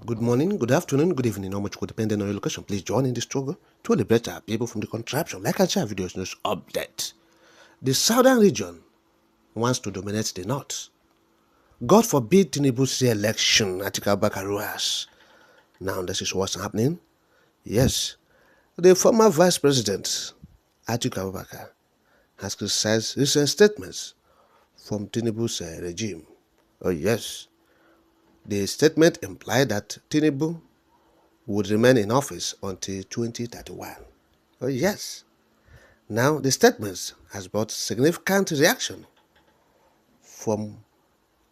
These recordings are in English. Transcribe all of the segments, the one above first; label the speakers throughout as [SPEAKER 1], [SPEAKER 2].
[SPEAKER 1] Good morning, good afternoon, good evening, how much could depend on your location. Please join in the struggle to liberate our people from the contraption. Like and share videos news update. The southern region wants to dominate the north. God forbid Tinubu's re-election, Atiku Abubakar. Now this is what's happening. Yes, the former vice president, Atiku Abubakar, has criticized recent statements from Tinubu's regime. Oh yes, the statement implied that Tinubu would remain in office until 2031. Oh yes. Now the statement has brought significant reaction from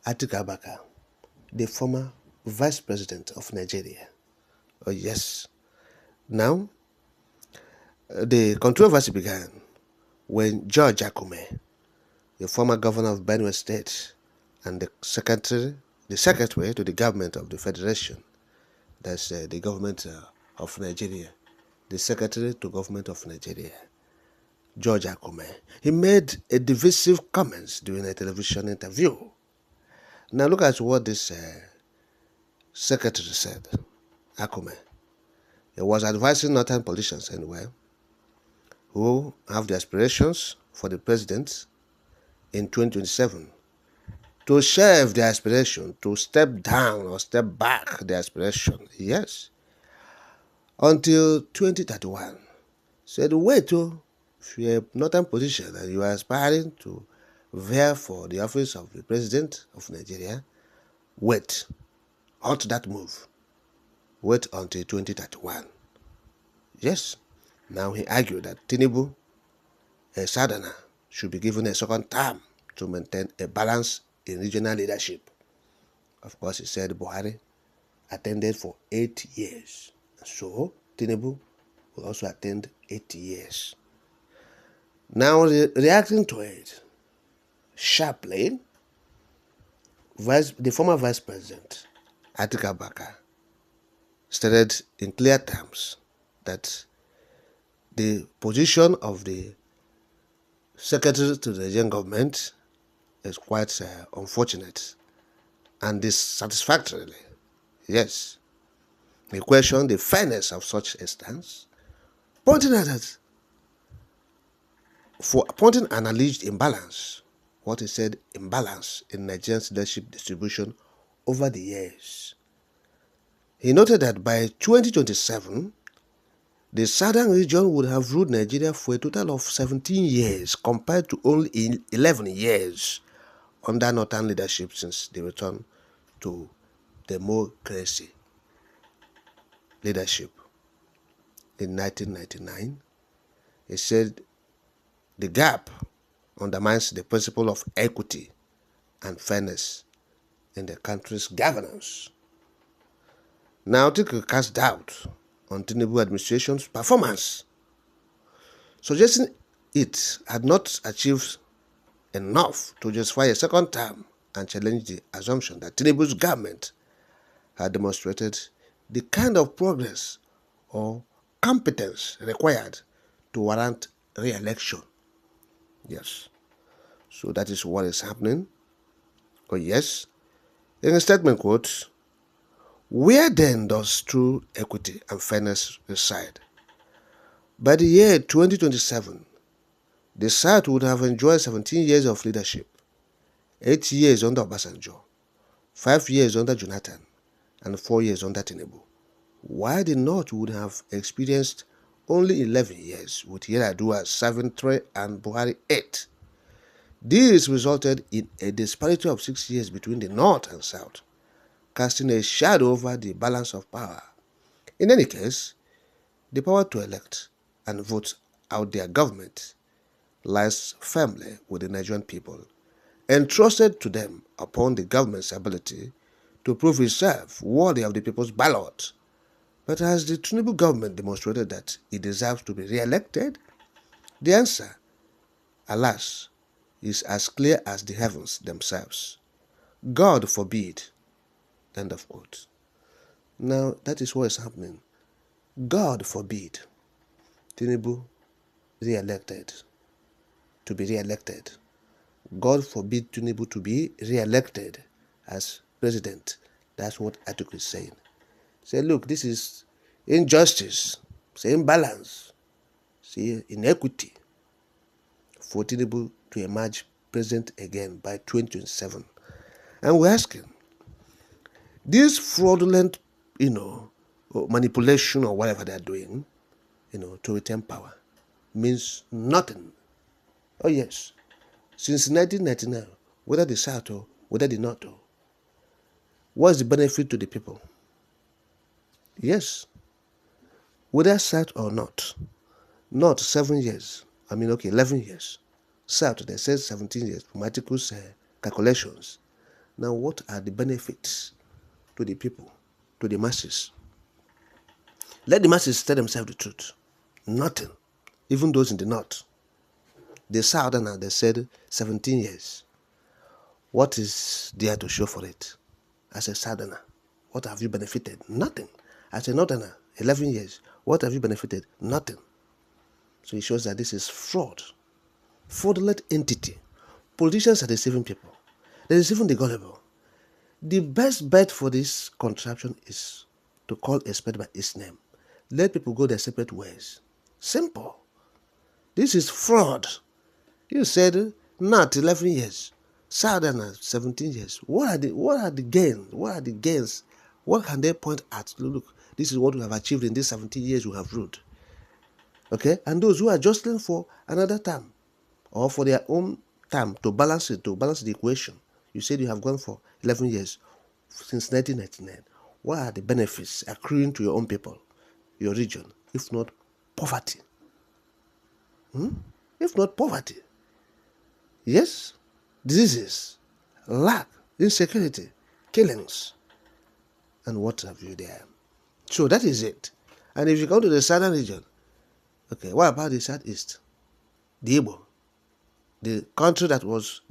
[SPEAKER 1] Atiku Abubakar, the former vice president of Nigeria. Oh yes. Now the controversy began when George Akume, the former governor of Benue State and the secretary to the government of the Federation, that's the government of Nigeria, the secretary to government of Nigeria, George Akume, he made a divisive comments during a television interview. Now look at what this secretary said, Akume. He was advising Northern politicians anyway, who have the aspirations for the president in 2027 to shelve their aspiration, to step down or step back their aspiration, yes, until 2031. Said, wait, if you're a Northern politician and you are aspiring to vie for the office of the president of Nigeria, wait, halt that move. Wait until 2031. Yes, now he argued that Tinubu, a southerner, should be given a second term to maintain a balance in regional leadership. Of course, he said Buhari attended for 8 years. So, Tinubu will also attend 8 years. Now, reacting to it sharply, the former vice president, Atiku Abubakar, stated in clear terms that the position of the secretary to the Nigerian government is quite unfortunate and dissatisfactory. Yes, he questioned the fairness of such a stance, pointing an alleged imbalance, what he said imbalance in Nigerian leadership distribution over the years. He noted that by 2027, the southern region would have ruled Nigeria for a total of 17 years compared to only 11 years under Northern leadership since the return to democracy leadership in 1999. He said the gap undermines the principle of equity and fairness in the country's governance. Now, Tinubu cast doubt on Tinubu administration's performance, suggesting it had not achieved enough to justify a second term and challenge the assumption that Tinubu's government had demonstrated the kind of progress or competence required to warrant re-election. Yes. So that is what is happening. Oh yes. In a statement quote, where then does true equity and fairness reside? By the year 2027, the South would have enjoyed 17 years of leadership, 8 years under Obasanjo, 5 years under Jonathan, and 4 years under Tinubu, while the North would have experienced only 11 years, with Yar'Adua serving 3 and Buhari 8. This resulted in a disparity of 6 years between the North and South, casting a shadow over the balance of power. In any case, the power to elect and vote out their government lies firmly with the Nigerian people, entrusted to them upon the government's ability to prove itself worthy of the people's ballot. But has the Tinubu government demonstrated that it deserves to be re-elected? The answer, alas, is as clear as the heavens themselves. God forbid. End of quote. Now, that is what is happening. God forbid Tinubu to be re-elected. God forbid Tinubu to be re-elected as president. That's what Atiku is saying. Say, look, this is injustice, say imbalance, say inequity for Tinubu to emerge president again by 2027. And we're asking, this fraudulent, manipulation or whatever they're doing, to retain power means nothing. Oh yes, since 1999, whether the South or whether the North, what's the benefit to the people? Yes, whether South or North 7 years, 11 years. South, they said 17 years, from articles calculations. Now, what are the benefits to the people, to the masses? Let the masses tell themselves the truth. Nothing. Even those in the North. The Southerner, they said 17 years. What is there to show for it? As a Southerner, what have you benefited? Nothing. As a Northerner, 11 years. What have you benefited? Nothing. So it shows that this is fraud. Fraudulent entity. Politicians are deceiving people. They're deceiving the gullible. The best bet for this contraption is to call a spade by its name. Let people go their separate ways. Simple. This is fraud. You said not 11 years. Southerners 17 years. What are the gains? What are the gains? What can they point at? Look, this is what we have achieved in these 17 years we have ruled. Okay? And those who are jostling for another term or for their own term to balance the equation. You said you have gone for 11 years since 1999. What are the benefits accruing to your own people, your region, if not poverty? If not poverty. Yes, diseases, lack, insecurity, killings, and what have you there. So that is it. And if you come to the southern region, okay, what about the southeast? The Igbo, the country that was,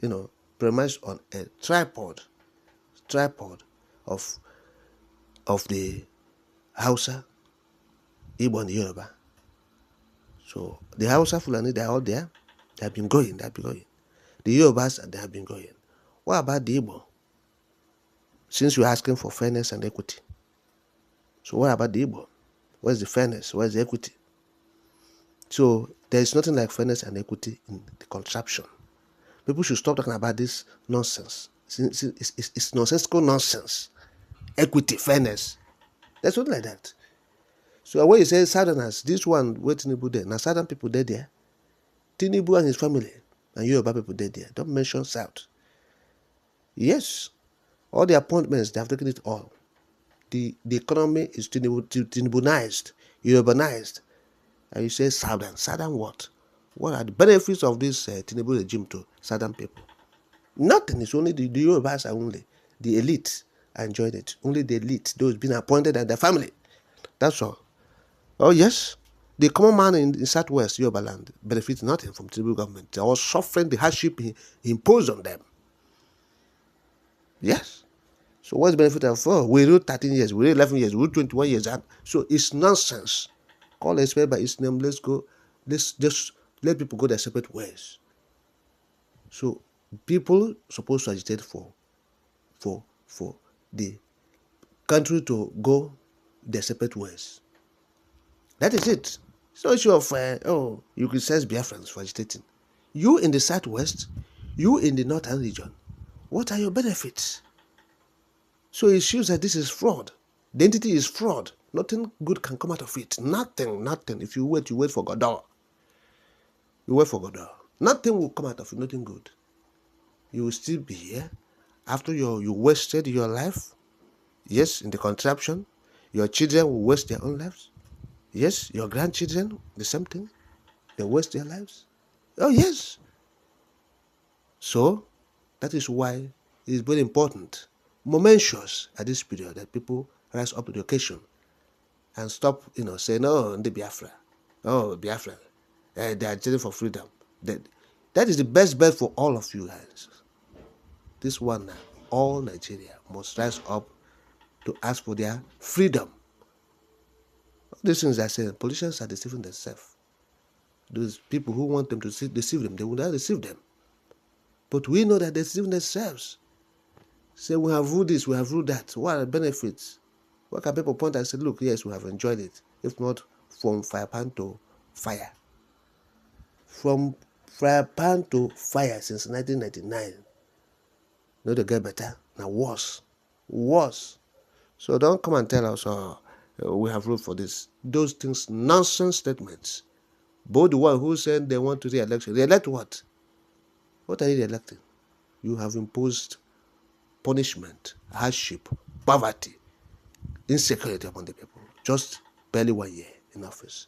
[SPEAKER 1] premised on a tripod of the Hausa, Igbo, and the Yoruba. So the Hausa Fulani, they are all there. They have been going. The Yorubas, they have been going. What about the Igbo? Since you're asking for fairness and equity. So what about the Igbo? Where's the fairness? Where's the equity? So there is nothing like fairness and equity in the contraption. People should stop talking about this nonsense. It's nonsensical nonsense. Equity, fairness. There's nothing like that. So when you say Southerners, this one, where Tinubu there, now Southern people there. Tinubu and his family, and Yoruba people there. Don't mention South. Yes, all the appointments, they have taken it all. The economy is Tinubu'nized, Yorubanized. And you say Southern. Southern what? What are the benefits of this Tinubu regime to Southern people? Nothing. It's only the Yorubas are only. The elite are enjoying it. Only the elite, those being appointed and their family. That's all. Oh yes, the common man in Southwest Yoruba land benefits nothing from Tinubu government. They are all suffering the hardship he imposed on them. Yes. So what's the benefit of, we ruled 13 years, we ruled 11 years, we ruled 21 years. So it's nonsense. Call a spade by its name. Let's go. Let's just let people go their separate ways. So people supposed to agitate for the country to go their separate ways. That is it. It's no issue of, you criticize Biafrans for agitating. You in the Southwest, you in the Northern region, what are your benefits? So it shows that this is fraud. The entity is fraud. Nothing good can come out of it. Nothing. If you wait for Godot. You wait for Godot. Nothing will come out of it, nothing good. You will still be here after you wasted your life. Yes, in the contraption. Your children will waste their own lives. Yes, your grandchildren, the same thing. They waste their lives. Oh, yes. So, that is why it is very important, momentous at this period, that people rise up to the occasion and stop, saying, oh, the Biafra. Oh, Biafra. They are agitating for freedom. That is the best bet for all of you guys. This one now, all Nigeria must rise up to ask for their freedom. These things I say, politicians are deceiving themselves. Those people who want them to deceive them, they will not deceive them. But we know that they're deceiving themselves. Say, we have ruled this, we have ruled that. What are the benefits? What can people point and say, look, yes, we have enjoyed it, if not from fire pan to fire? From fire pan to fire since 1999. No, they get better. Now worse. Worse. So don't come and tell us, we have ruled for this. Those things, nonsense statements. Both the one who said they want to re-election. Re-elect what? What are you re-electing? You have imposed punishment, hardship, poverty, insecurity upon the people. Just barely 1 year in office.